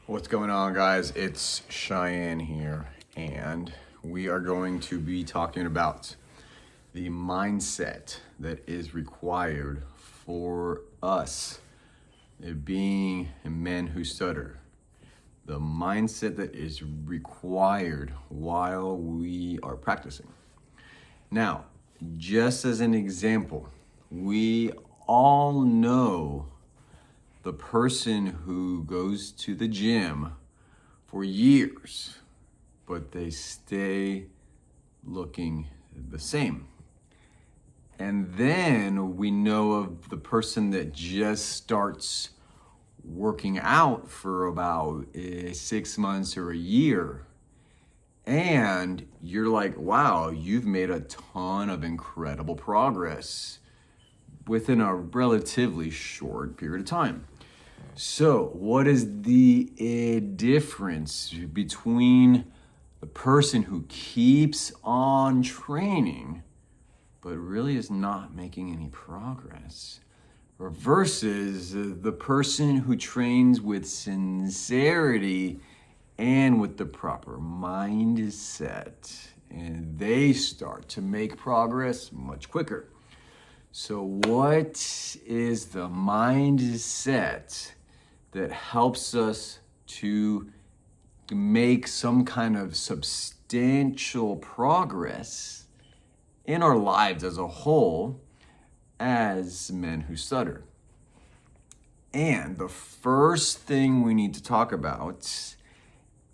What's going on, guys? It's Cheyenne here, and we are going to be talking about the mindset that is required for us being men who stutter. The mindset that is required while we are practicing. Now, just as an example, we all know the person who goes to the gym for years, but they stay looking the same. And then we know of the person that just starts working out for about 6 months or a year. And you're like, wow, you've made a ton of incredible progress within a relatively short period of time. So, what is the difference between the person who keeps on training but really is not making any progress versus the person who trains with sincerity and with the proper mindset, and they start to make progress much quicker? So what is the mindset that helps us to make some kind of substantial progress in our lives as a whole as men who stutter? And the first thing we need to talk about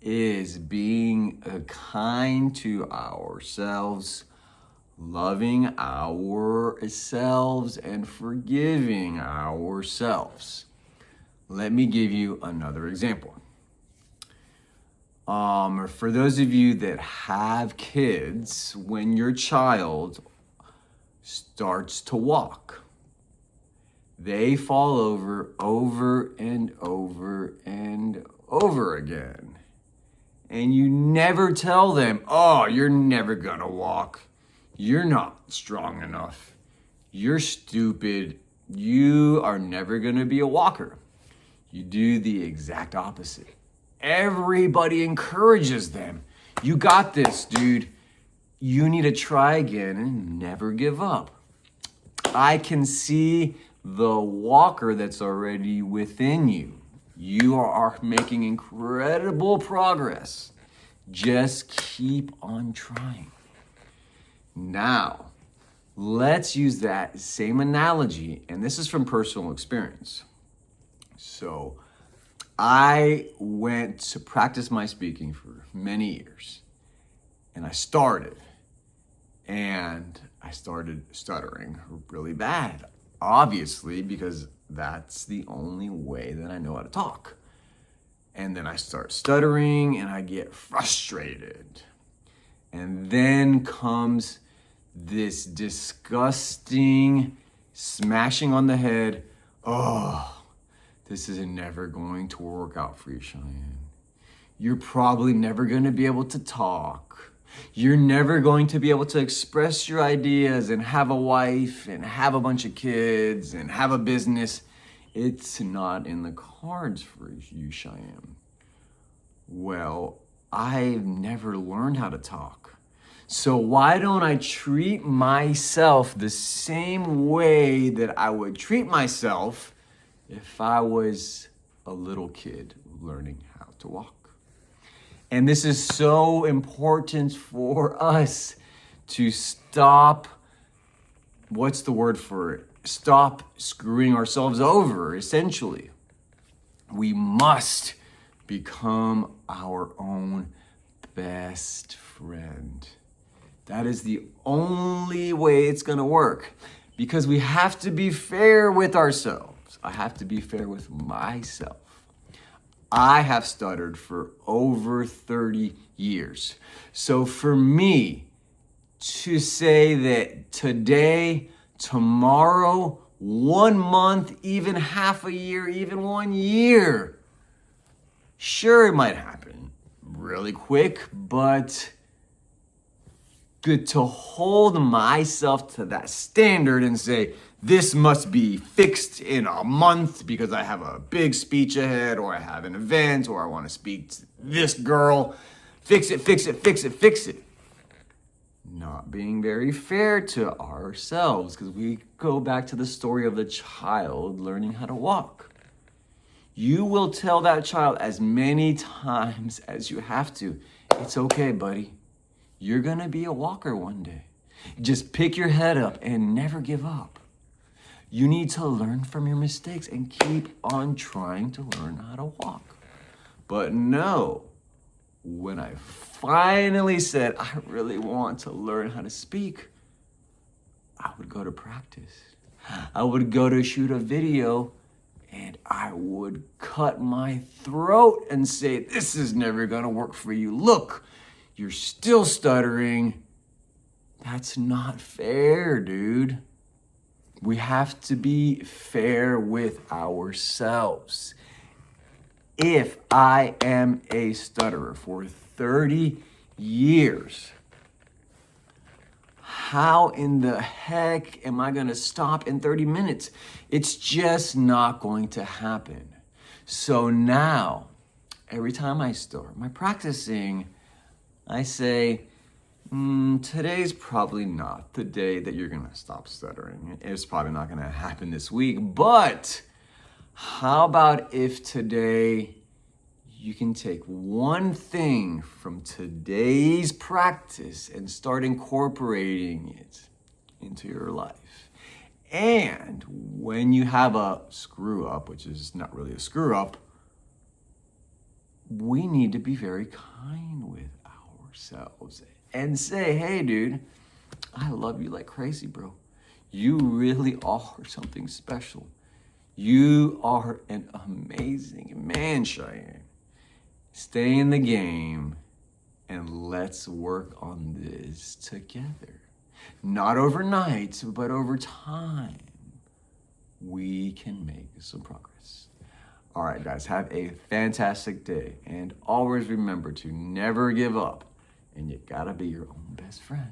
is being kind to ourselves, loving ourselves, and forgiving ourselves. Let me give you another example. For those of you that have kids, when your child starts to walk, they fall over and over and over again. And you never tell them, oh, you're never gonna walk. You're not strong enough. You're stupid. You are never gonna be a walker. You do the exact opposite. Everybody encourages them. You got this, dude. You need to try again and never give up. I can see the walker that's already within you. You are making incredible progress. Just keep on trying. Now, let's use that same analogy, and this is from personal experience. So, I went to practice my speaking for many years, and I started stuttering really bad, obviously, because that's the only way that I know how to talk. And then I start stuttering and I get frustrated. And then comes this disgusting smashing on the head. Oh, this is never going to work out for you, Cheyenne. You're probably never going to be able to talk. You're never going to be able to express your ideas and have a wife and have a bunch of kids and have a business. It's not in the cards for you, Cheyenne. Well, I've never learned how to talk. So why don't I treat myself the same way that I would treat myself if I was a little kid learning how to walk? And this is so important for us to stop, what's the word for it? Stop screwing ourselves over, essentially. We must become our own best friend. That is the only way it's going to work, because we have to be fair with ourselves. I have to be fair with myself. I have stuttered for over 30 years. So for me to say that today, tomorrow, 1 month, even half a year, even 1 year, sure, it might happen really quick, but good to hold myself to that standard and say, this must be fixed in a month because I have a big speech ahead, or I have an event, or I want to speak to this girl. Fix it, fix it, fix it, fix it. Not being very fair to ourselves, because we go back to the story of the child learning how to walk. You will tell that child as many times as you have to, it's okay, buddy. You're gonna be a walker one day. Just pick your head up and never give up. You need to learn from your mistakes and keep on trying to learn how to walk. But no, when I finally said, I really want to learn how to speak, I would go to practice. I would go to shoot a video and I would cut my throat and say, this is never gonna work for you. Look, you're still stuttering. That's not fair, dude. We have to be fair with ourselves. If I am a stutterer for 30 years, how in the heck am I gonna stop in 30 minutes? It's just not going to happen. So now, every time I start my practicing, I say, today's probably not the day that you're gonna stop stuttering. It's probably not gonna happen this week, but how about if today you can take one thing from today's practice and start incorporating it into your life? And when you have a screw up, which is not really a screw up, we need to be very kind with ourselves and say, hey, dude, I love you like crazy, bro. You really are something special. You are an amazing man, Cheyenne. Stay in the game and let's work on this together. Not overnight, but over time, we can make some progress. All right, guys, have a fantastic day. And always remember to never give up. And you gotta be your own best friend.